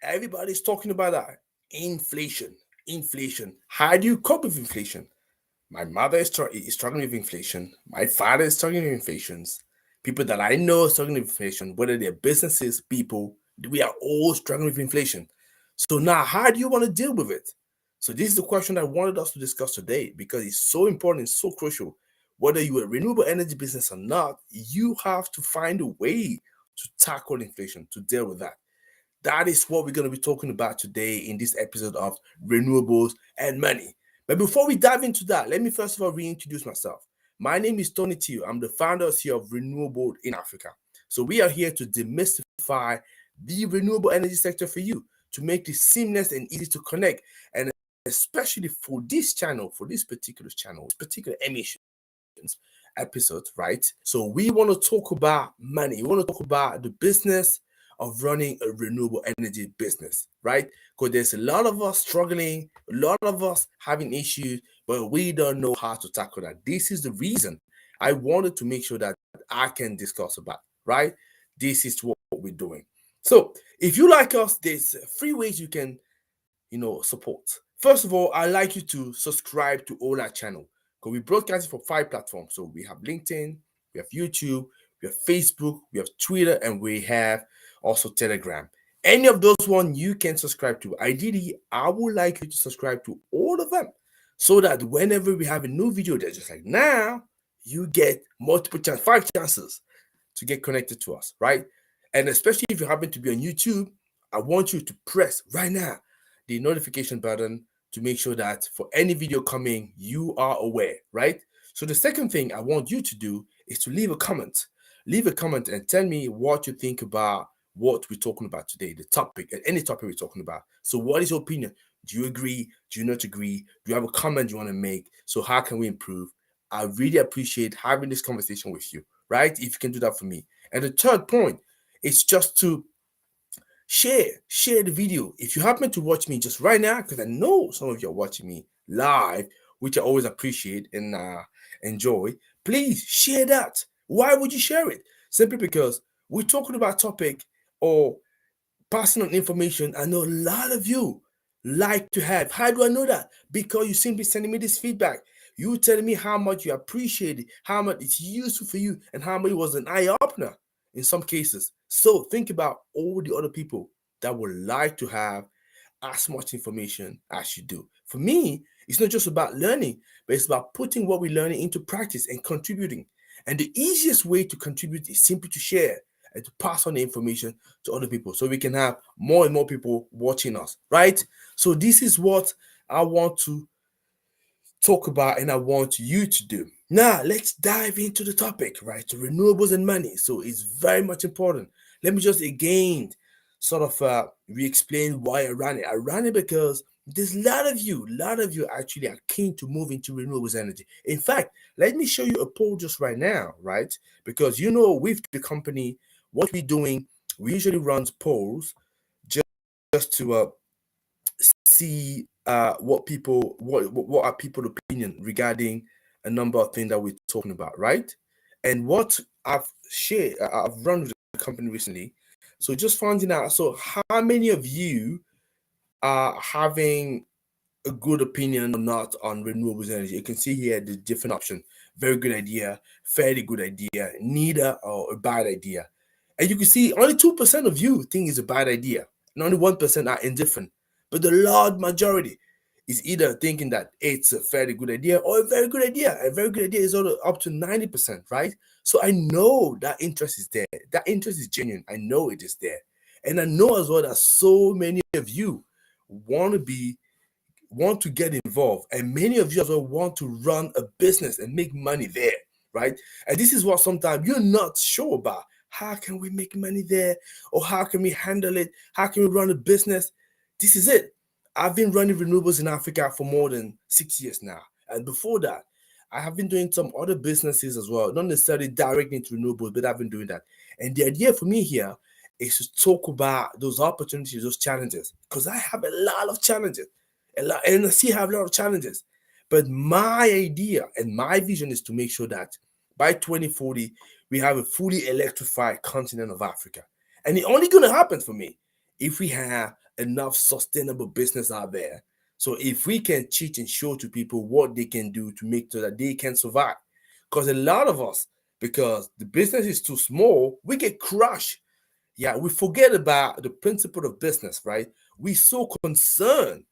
Everybody's talking about that. Inflation. Inflation. How do you cope with inflation? My mother is struggling with inflation. My father is struggling with inflation. People that I know are struggling with inflation, whether they're businesses, people, we are all struggling with inflation. So now, how do you want to deal with it? So this is the question I wanted us to discuss today because it's so important, it's so crucial. Whether you're a renewable energy business or not, you have to find a way to tackle inflation, to deal with that. That is what we're going to be talking about today in this episode of Renewables and Money. But before we dive into that, let me first of all reintroduce myself. My name is Tony Teo. I'm the founder here of Renewables in Africa. So we are here to demystify the renewable energy sector for you, to make it seamless and easy to connect. And especially for this channel, for this particular emissions episode, right? So we want to talk about money. We want to talk about the business of running a renewable energy business, right? Because there's a lot of us struggling, a lot of us having issues, but we don't know how to tackle that. This is the reason I wanted to make sure that I can discuss about, right? This is what we're doing. So if you like us, there's three ways you can, support. First of all, I'd like you to subscribe to all our channel because we broadcast it for 5 platforms. So we have LinkedIn, we have YouTube, we have Facebook, we have Twitter, and we have also Telegram. Any of those one you can subscribe to. Ideally, I would like you to subscribe to all of them so that whenever we have a new video, they're just like now you get multiple chances, 5 chances to get connected to us, right? And especially if you happen to be on YouTube, I want you to press right now the notification button to make sure that for any video coming, you are aware, right? So the second thing I want you to do is to leave a comment. Leave a comment and tell me what you think about what we're talking about today, the topic, and any topic we're talking about. So what is your opinion? Do you agree? Do you not agree? Do you have a comment you want to make? So how can we improve? I really appreciate having this conversation with you, right? If you can do that for me. And the third point is just to share the video. If you happen to watch me just right now, because I know some of you are watching me live, which I always appreciate and enjoy, please share that. Why would you share it? Simply because we're talking about topic or passing on information I know a lot of you like to have. How do I know that? Because you simply sending me this feedback. You telling me how much you appreciate it, how much it's useful for you, and how much it was an eye-opener in some cases. So think about all the other people that would like to have as much information as you do. For me, it's not just about learning, but it's about putting what we're learning into practice and contributing. And the easiest way to contribute is simply to share and to pass on the information to other people so we can have more and more people watching us, right? So this is what I want to talk about and I want you to do. Now, let's dive into the topic, right? To renewables and money. So it's very much important. Let me just again sort of re-explain why I ran it. I ran it because there's a lot of you actually are keen to move into renewables energy. In fact, let me show you a poll just right now, right? Because with the company, what we're doing, we usually run polls just to see what are people's opinion regarding a number of things that we're talking about, right? And what I've run with the company recently. So just finding out. So how many of you are having a good opinion or not on renewables energy? You can see here the different options. Very good idea, fairly good idea, neither, or a bad idea. And you can see only 2% of you think it's a bad idea, and only 1% are indifferent. But the large majority is either thinking that it's a fairly good idea or a very good idea. A very good idea is up to 90%, right? So I know that interest is there. That interest is genuine. I know it is there. And I know as well that so many of you want to be want to get involved, and many of you as well want to run a business and make money there, right? And this is what sometimes you're not sure about. How can we make money there? Or how can we handle it? How can we run a business? This is it. I've been running renewables in Africa for more than 6 years now. And before that, I have been doing some other businesses as well, not necessarily directly into renewables, but I've been doing that. And the idea for me here is to talk about those opportunities, those challenges, because I have a lot of challenges and I still have a lot of challenges. But my idea and my vision is to make sure that by 2040, we have a fully electrified continent of Africa. And it's only going to happen for me if we have enough sustainable business out there. So if we can teach and show to people what they can do to make sure that they can survive, because a lot of us, because the business is too small, we get crushed. Yeah, we forget about the principle of business, right? We're so concerned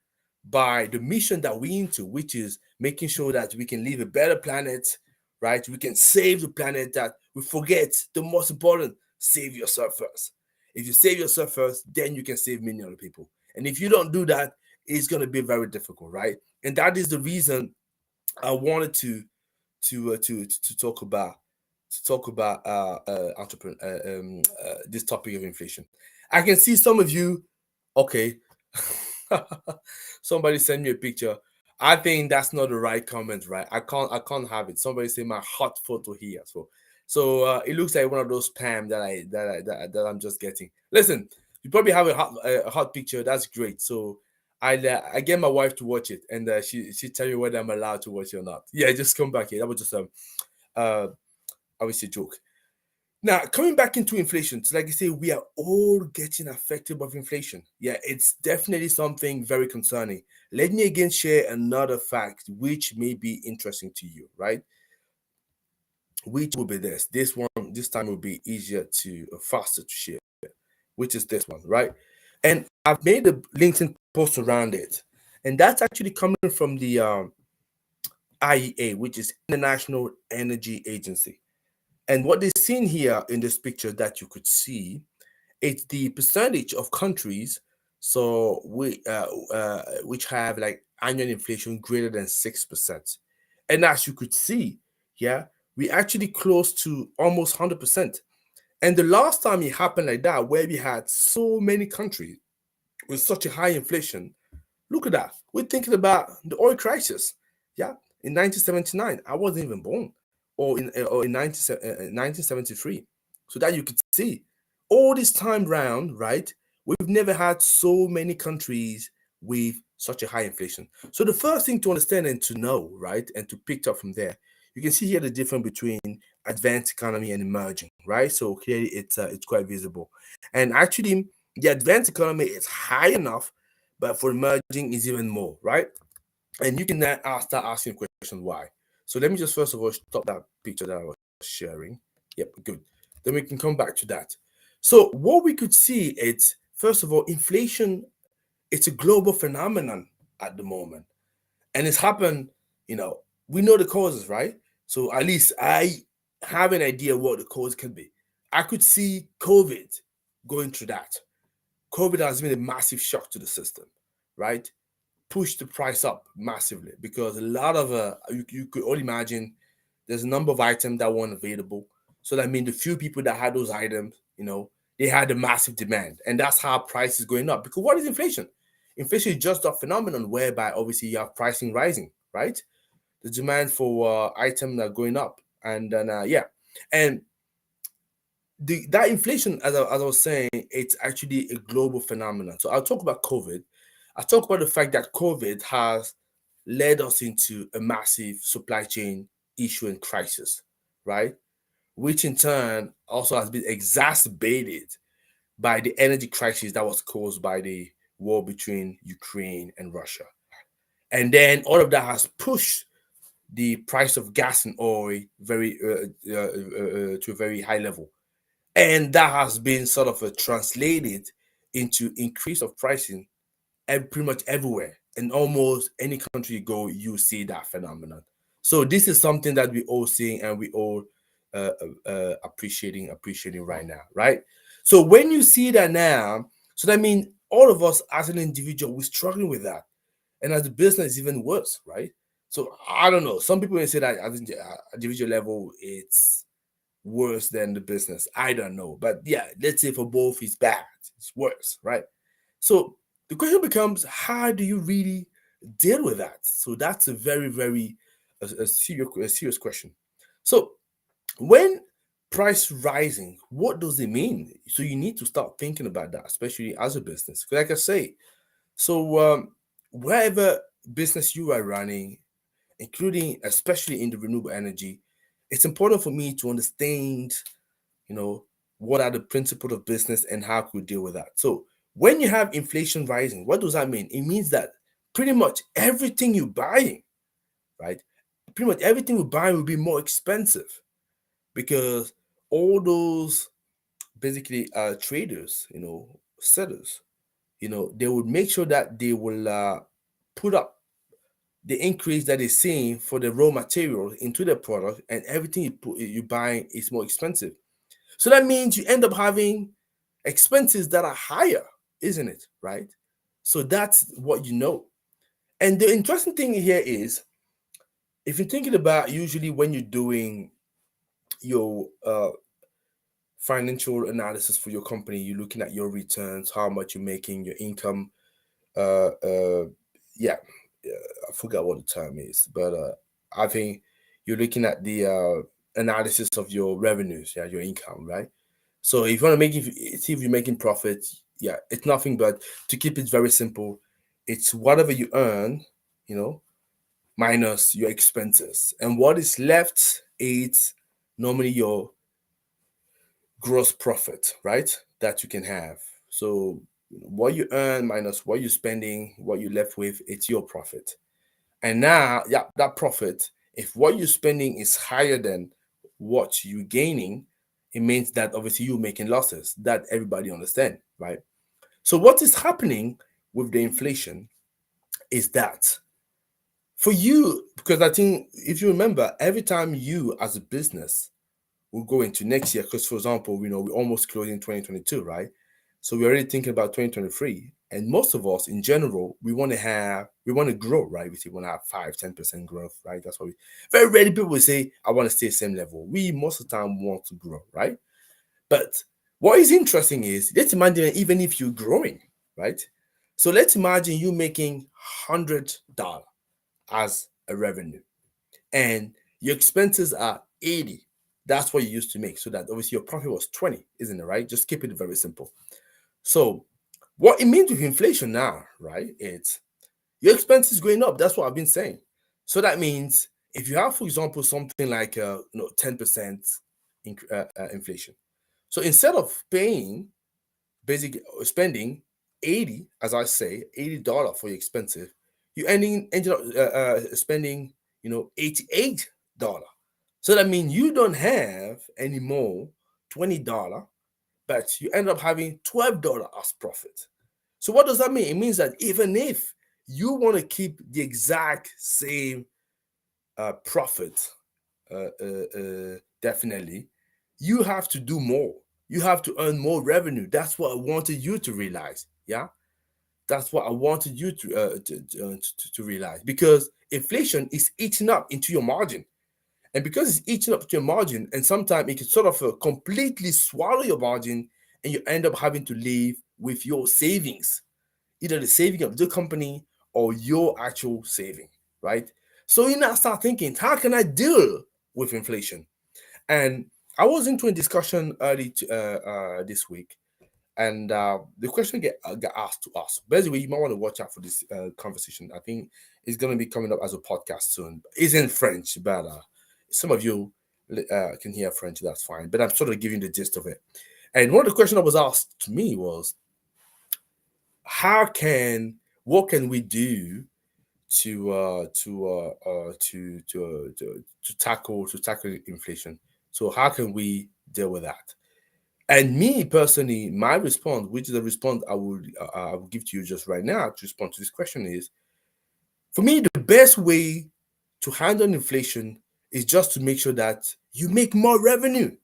by the mission that we're into, which is making sure that we can leave a better planet, right? We can save the planet, that we forget the most important: save yourself first. If you save yourself first, then you can save many other people. And if you don't do that, it's going to be very difficult, right? And that is the reason I wanted to talk about this topic of inflation. I can see some of you. Okay, somebody send me a picture. I think that's not the right comment, right? I can't have it. Somebody say my hot photo here. So it looks like one of those spam that I'm just getting. Listen, you probably have a hot picture. That's great. So I get my wife to watch it, and she tell me whether I'm allowed to watch it or not. Yeah, just come back here. That was just uh obviously a joke. Now, coming back into inflation, so like I say, we are all getting affected by inflation. Yeah, it's definitely something very concerning. Let me again share another fact which may be interesting to you, right? Which will be this. This one, this time will be easier to, faster to share, which is this one, right? And I've made a LinkedIn post around it. And that's actually coming from the IEA, which is International Energy Agency. And what they're seeing here in this picture that you could see, it's the percentage of countries so which have like annual inflation greater than 6%. And as you could see, yeah, we actually close to almost 100%. And the last time it happened like that, where we had so many countries with such a high inflation, look at that. We're thinking about the oil crisis. Yeah, in 1979, I wasn't even born, or in 1973. So that you could see, all this time round, right? We've never had so many countries with such a high inflation. So the first thing to understand and to know, right, and to pick up from there, you can see here the difference between advanced economy and emerging, right? So clearly it's quite visible, and actually the advanced economy is high enough, but for emerging is even more, right? And you can then start asking questions why. So let me just first of all stop that picture that I was sharing. Yep, good. Then we can come back to that. So what we could see is, first of all, inflation, it's a global phenomenon at the moment. And it's happened, we know the causes, right? So at least I have an idea what the cause can be. I could see COVID going through that. COVID has been a massive shock to the system, right? Pushed the price up massively because a lot of you could all imagine there's a number of items that weren't available. So that means the few people that had those items, they had a massive demand, and that's how price is going up. Because what is inflation? Inflation is just a phenomenon whereby obviously you have pricing rising, right? The demand for items are going up, and then yeah, and that inflation, as I was saying, it's actually a global phenomenon. So I'll talk about COVID. I talk about the fact that COVID has led us into a massive supply chain issue and crisis, right? Which in turn also has been exacerbated by the energy crisis that was caused by the war between Ukraine and Russia. And then all of that has pushed the price of gas and oil to a very high level, and that has been sort of translated into increase of pricing pretty much everywhere. In almost any country you go, you see that phenomenon. So this is something that we all seeing and we all appreciating right now, right? So when you see that now, so that means all of us as an individual, we're struggling with that, and as a business, even worse, right? So I don't know. Some people may say that at the individual level, it's worse than the business. I don't know. But yeah, let's say for both it's bad. It's worse, right? So the question becomes, how do you really deal with that? So that's a very, very serious question. So when price rising, what does it mean? So you need to start thinking about that, especially as a business. Like I say, so wherever business you are running, including especially in the renewable energy, it's important for me to understand, what are the principles of business and how could we deal with that. So when you have inflation rising, what does that mean? It means that pretty much everything you're buying, right? Pretty much everything you're buying will be more expensive because all those basically traders, sellers, they would make sure that they will put up the increase that is seeing for the raw material into the product, and everything you buying is more expensive. So that means you end up having expenses that are higher, isn't it? Right? So that's what you know. And the interesting thing here is, if you're thinking about usually when you're doing your financial analysis for your company, you're looking at your returns, how much you're making, your income. Uh, uh, yeah, I forgot what the term is, but I think you're looking at the analysis of your revenues, yeah, your income, right? So if you want to see if you're making profit, yeah, it's nothing but, to keep it very simple, it's whatever you earn, minus your expenses, and what is left is normally your gross profit, right? That you can have. So what you earn minus what you're spending, what you're left with, it's your profit. And now, yeah, that profit, if what you're spending is higher than what you're gaining, it means that obviously you're making losses. That everybody understand, right? So what is happening with the inflation is that for you, because I think if you remember, every time you as a business will go into next year, because for example, we're almost closing 2022, right? So we're already thinking about 2023. And most of us in general, we want to grow, right? We want to have 5-10% growth, right? That's what very rarely people will say, I want to stay same level. We most of the time want to grow, right? But what is interesting is, let's imagine even if you're growing, right? So let's imagine you making $100 as a revenue, and your expenses are 80. That's what you used to make. So that obviously your profit was 20, isn't it, right? Just keep it very simple. So what it means with inflation now, right? It's your expenses going up. That's what I've been saying. So that means if you have, for example, something like 10% inflation. So instead of paying basic spending 80, as I say, $80 for your expensive, you ended up spending, $88. So that means you don't have anymore $20, but you end up having $12 as profit. So what does that mean? It means that even if you want to keep the exact same profit, definitely, you have to do more. You have to earn more revenue. That's what I wanted you to realize. Yeah, that's what I wanted you to realize, because inflation is eating up into your margin. And because it's eating up to your margin, and sometimes it can sort of completely swallow your margin, and you end up having to live with your savings, either the saving of the company or your actual saving, right? So you now start thinking, how can I deal with inflation? And I was into a discussion early this week, and the question got asked to us. Basically, you might want to watch out for this conversation. I think it's going to be coming up as a podcast soon. It's in French, but some of you can hear French. That's fine. But I'm sort of giving the gist of it. And one of the questions that was asked to me was, what can we do to tackle inflation? So how can we deal with that? And me personally, my response, which is a response I will give to you just right now to respond to this question, is, for me, the best way to handle inflation is just to make sure that you make more revenue.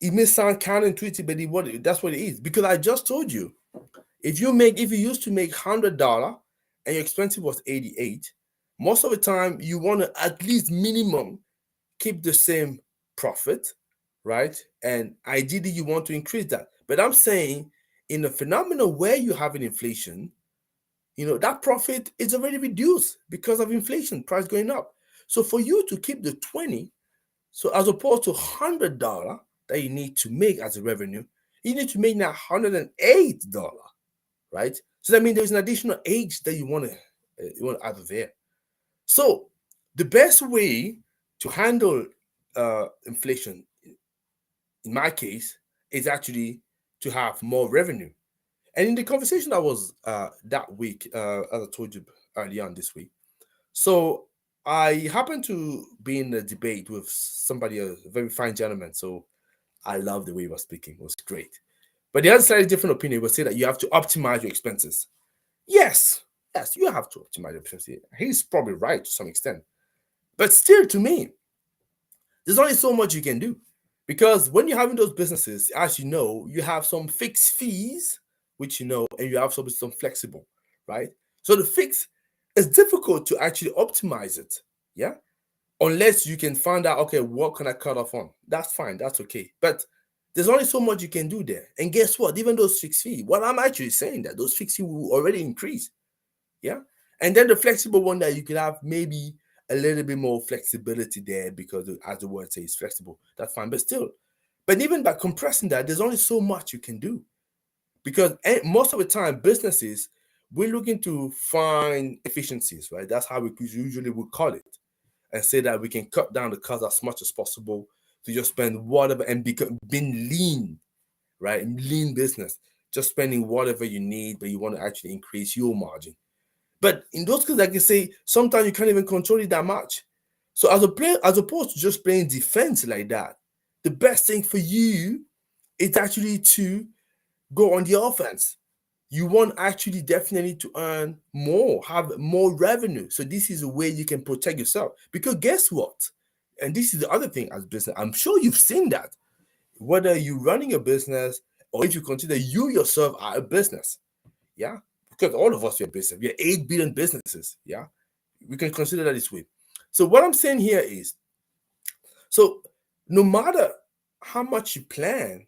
It may sound counterintuitive, but that's what it is. Because I just told you, if you used to make $100 and your expense was 88, most of the time you want to at least minimum keep the same profit, right? And ideally you want to increase that. But I'm saying, in a phenomenon where you have an inflation, that profit is already reduced because of inflation, price going up. So for you to keep the 20, so as opposed to $100 that you need to make as a revenue, you need to make now $108, right? So that means there's an additional age that you want to add there. So the best way to handle inflation, in my case, is actually to have more revenue. And in the conversation that was that week, as I told you earlier on this week, so I happened to be in a debate with somebody, a very fine gentleman. So I love the way he was speaking; it was great. But the other slightly different opinion would say that you have to optimize your expenses. Yes, yes, you have to optimize your expenses. He's probably right to some extent, but still, to me, there's only so much you can do. Because when you're having those businesses, as you know, you have some fixed fees, which you know, and you have some flexible, right? So the fixed is difficult to actually optimize it, yeah? Unless you can find out, okay, what can I cut off on? That's fine, that's okay. But there's only so much you can do there. And guess what? Even those fixed fees, what I'm actually saying that those fixed fees will already increase. Yeah. And then the flexible one that you could have maybe a little bit more flexibility there because as the word says flexible, that's fine. But still, but even by compressing that, there's only so much you can do. Because most of the time, businesses, we're looking to find efficiencies, right? That's how we usually would call it. And say that we can cut down the cost as much as possible to just spend whatever and being lean, right? Lean business, just spending whatever you need, but you want to actually increase your margin. But in those cases, like I say, sometimes you can't even control it that much. So as a player, as opposed to just playing defense like that, the best thing for you is actually to go on the offense. You want actually definitely to earn more, have more revenue. So this is a way you can protect yourself. Because guess what? And this is the other thing as business. I'm sure you've seen that. Whether you're running a business or if you consider you yourself are a business, yeah, because all of us are business. We are 8 billion businesses. Yeah, we can consider that this way. So what I'm saying here is, so no matter how much you plan,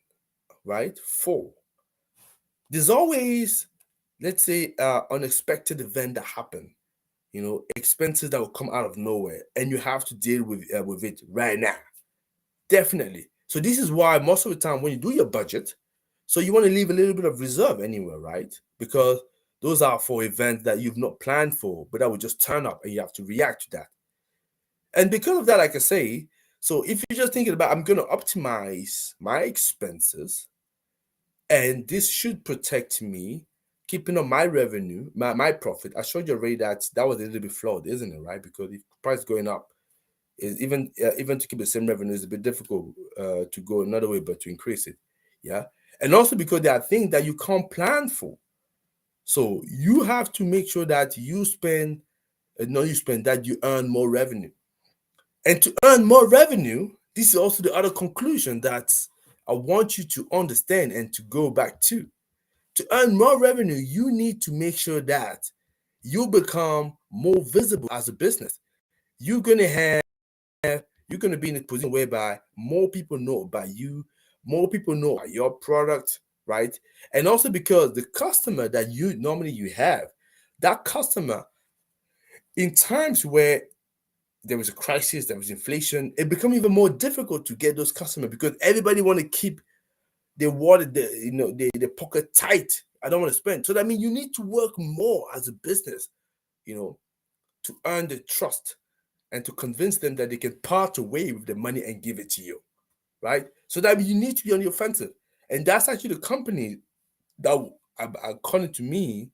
right, for, there's always, let's say, unexpected event that happen. You know, expenses that will come out of nowhere, and you have to deal with it right now. Definitely. So this is why most of the time when you do your budget, so you want to leave a little bit of reserve anywhere, right? Because those are for events that you've not planned for, but that will just turn up and you have to react to that. And because of that, like I say, so if you're just thinking about, I'm going to optimize my expenses, and this should protect me, keeping up my revenue, my profit. I showed you already that was a little bit flawed, isn't it, right? Because if price going up, is even to keep the same revenue is a bit difficult to go another way, but to increase it, yeah. And also because there are things that you can't plan for, so you have to make sure that you spend, not you spend, that you earn more revenue. And to earn more revenue, this is also the other conclusion that I want you to understand and to go back to. To earn more revenue, you need to make sure that you become more visible as a business. You're gonna have you're going to be in a position whereby more people know about you, more people know about your product, right? And also because the customer that you normally you have, that customer, in times where there was a crisis, there was inflation, it become even more difficult to get those customers because everybody want to keep their wallet, their pocket tight. I don't want to spend. So that means you need to work more as a business, to earn the trust and to convince them that they can part away with the money and give it to you, right? So that you need to be on the offensive. And that's actually the company that, according to me,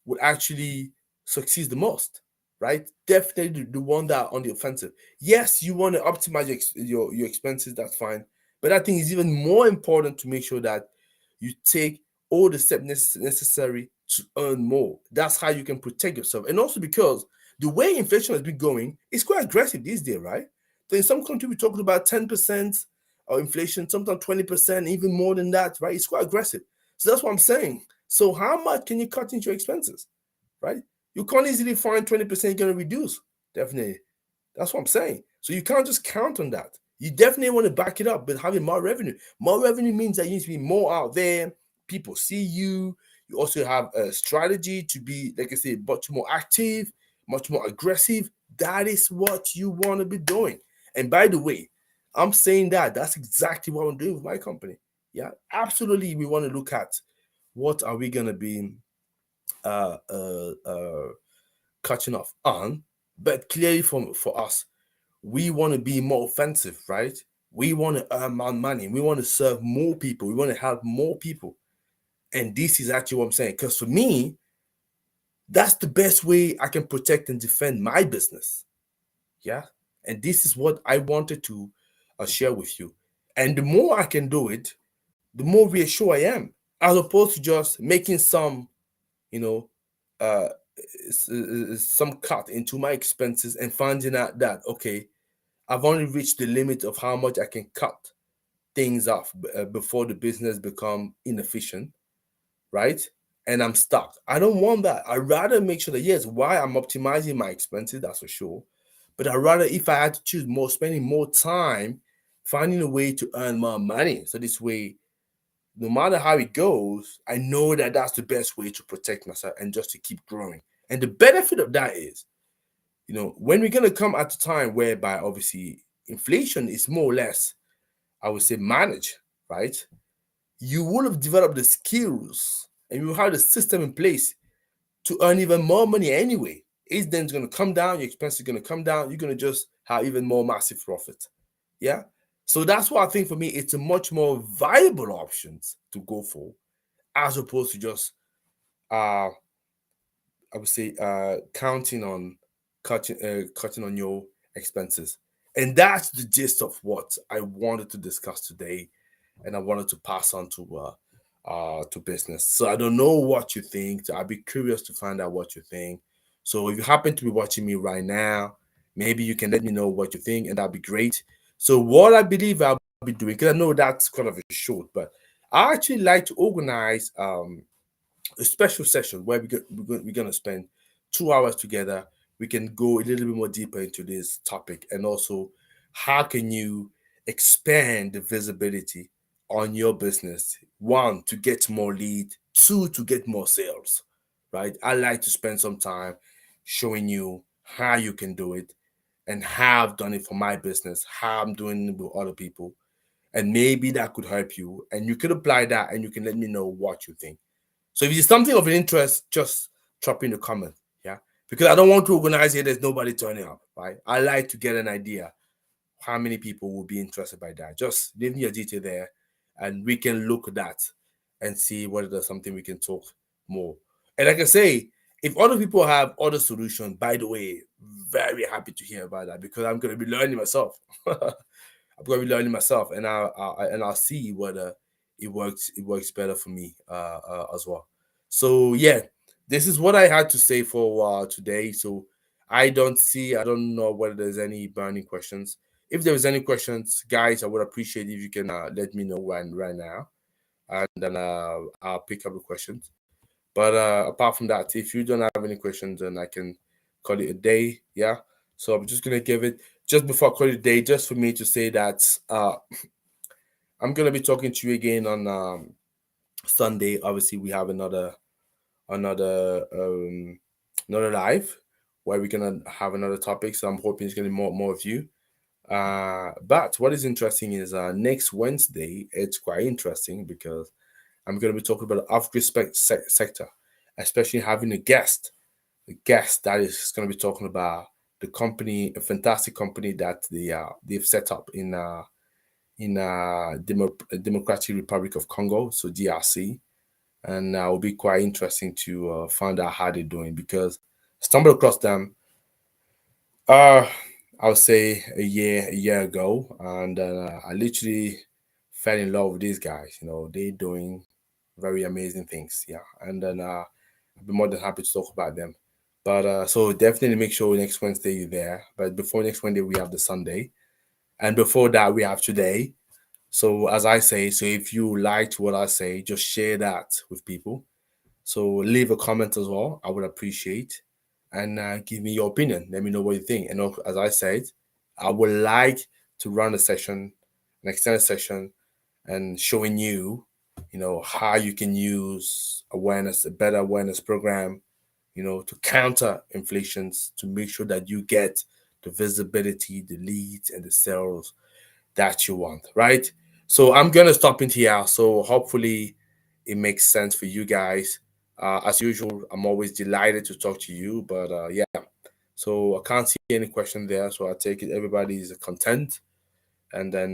would actually succeed the most, right? Definitely the one that are on the offensive. Yes, you want to optimize your expenses, that's fine. But I think it's even more important to make sure that you take all the steps necessary to earn more. That's how you can protect yourself. And also because the way inflation has been going, it's quite aggressive these days, right? So in some countries, we're talking about 10% of inflation, sometimes 20%, even more than that, right? It's quite aggressive. So that's what I'm saying. So how much can you cut into your expenses, right? You can't easily find 20% you're going to reduce. Definitely. That's what I'm saying. So you can't just count on that. You definitely want to back it up with having more revenue. More revenue means that you need to be more out there. People see you. You also have a strategy to be, like I said, much more active, much more aggressive. That is what you want to be doing. And by the way, I'm saying that that's exactly what I'm doing with my company. Yeah, absolutely. We want to look at what are we going to be uh, uh, uh, catching off on. But clearly, for us, we want to be more offensive, right? We want to earn more money. We want to serve more people. We want to help more people. And this is actually what I'm saying. Because for me, that's the best way I can protect and defend my business. Yeah. And this is what I wanted to share with you. And the more I can do it, the more reassured I am, as opposed to just making some, you know, uh, some cut into my expenses and finding out that, okay, I've only reached the limit of how much I can cut things off before the business become inefficient, right? And I'm stuck. I don't want that. I'd rather make sure that, yes, why I'm optimizing my expenses, that's for sure. But I'd rather, if I had to choose more, spending more time finding a way to earn more money. So this way, no matter how it goes, I know that that's the best way to protect myself and just to keep growing. And the benefit of that is, when we're going to come at a time whereby obviously inflation is more or less, I would say, managed, right? You will have developed the skills and you have the system in place to earn even more money anyway. It's then going to come down, your expenses are going to come down, you're going to just have even more massive profit. Yeah. So that's why I think for me, it's a much more viable options to go for as opposed to just, I would say, counting on cutting on your expenses. And that's the gist of what I wanted to discuss today, and I wanted to pass on to business. So I don't know what you think. I'd be curious to find out what you think. So if you happen to be watching me right now, maybe you can let me know what you think, and that'd be great. So what I believe I'll be doing, because I know that's kind of a short, but I actually like to organize a special session where we're going to spend 2 hours together. We can go a little bit more deeper into this topic, and also how can you expand the visibility on your business. One, to get more lead. Two, to get more sales, right? I like to spend some time showing you how you can do it and how I've done it for my business, how I'm doing it with other people. And maybe that could help you. And you could apply that and you can let me know what you think. So if it's something of interest, just drop in the comment. Yeah. Because I don't want to organize it, there's nobody turning up, right? I like to get an idea how many people will be interested by that. Just leave me a detail there and we can look at that and see whether there's something we can talk more. And like I say, if other people have other solutions, by the way, very happy to hear about that because I'm going to be learning myself. I'm going to be learning myself, and I'll see whether it works better for me as well. So yeah, this is what I had to say for today. So I don't know whether there's any burning questions. If there's any questions, guys, I would appreciate if you can let me know right now, and then I'll pick up the questions. But apart from that, if you don't have any questions, then I can call it a day. Yeah. So I'm just gonna give it just before I call it a day, just for me to say that I'm gonna be talking to you again on Sunday. Obviously, we have another live where we're gonna have another topic. So I'm hoping it's gonna be more of you. But what is interesting is next Wednesday, it's quite interesting because I'm going to be talking about the off-grid sector, especially having a guest that is going to be talking about the company, a fantastic company that they've set up in Democratic Republic of Congo, so DRC, and it will be quite interesting to find out how they're doing because I stumbled across them uh, I would say a year ago, and I literally fell in love with these guys. They're doing very amazing things. Yeah, and then I'd be more than happy to talk about them. But so definitely make sure next Wednesday you're there. But before next Wednesday, we have the Sunday, and before that we have today. So as I say, so if you liked what I say, just share that with people. So leave a comment as well. I would appreciate, and give me your opinion. Let me know what you think. And as I said, I would like to run a session, an extended session, and showing you, how you can use awareness, a better awareness program, to counter inflations, to make sure that you get the visibility, the leads, and the sales that you want, right? So I'm gonna stop in here. So hopefully it makes sense for you guys. As usual, I'm always delighted to talk to you. But yeah, so I can't see any question there. So I take it everybody is content. And then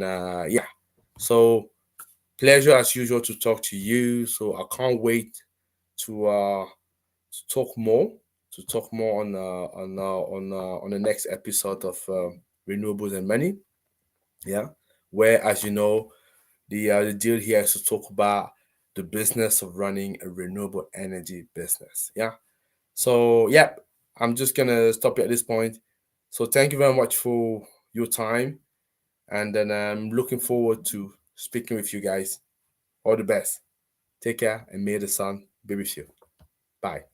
yeah, so Pleasure as usual to talk to you. So I can't wait to talk more, on the next episode of Renewables and Money. Yeah, where, as you know, the deal here is to talk about the business of running a renewable energy business. Yeah. So yeah, I'm just gonna stop you at this point. So thank you very much for your time, and then I'm looking forward to speaking with you guys. All the best. Take care, and may the sun be with you. Bye.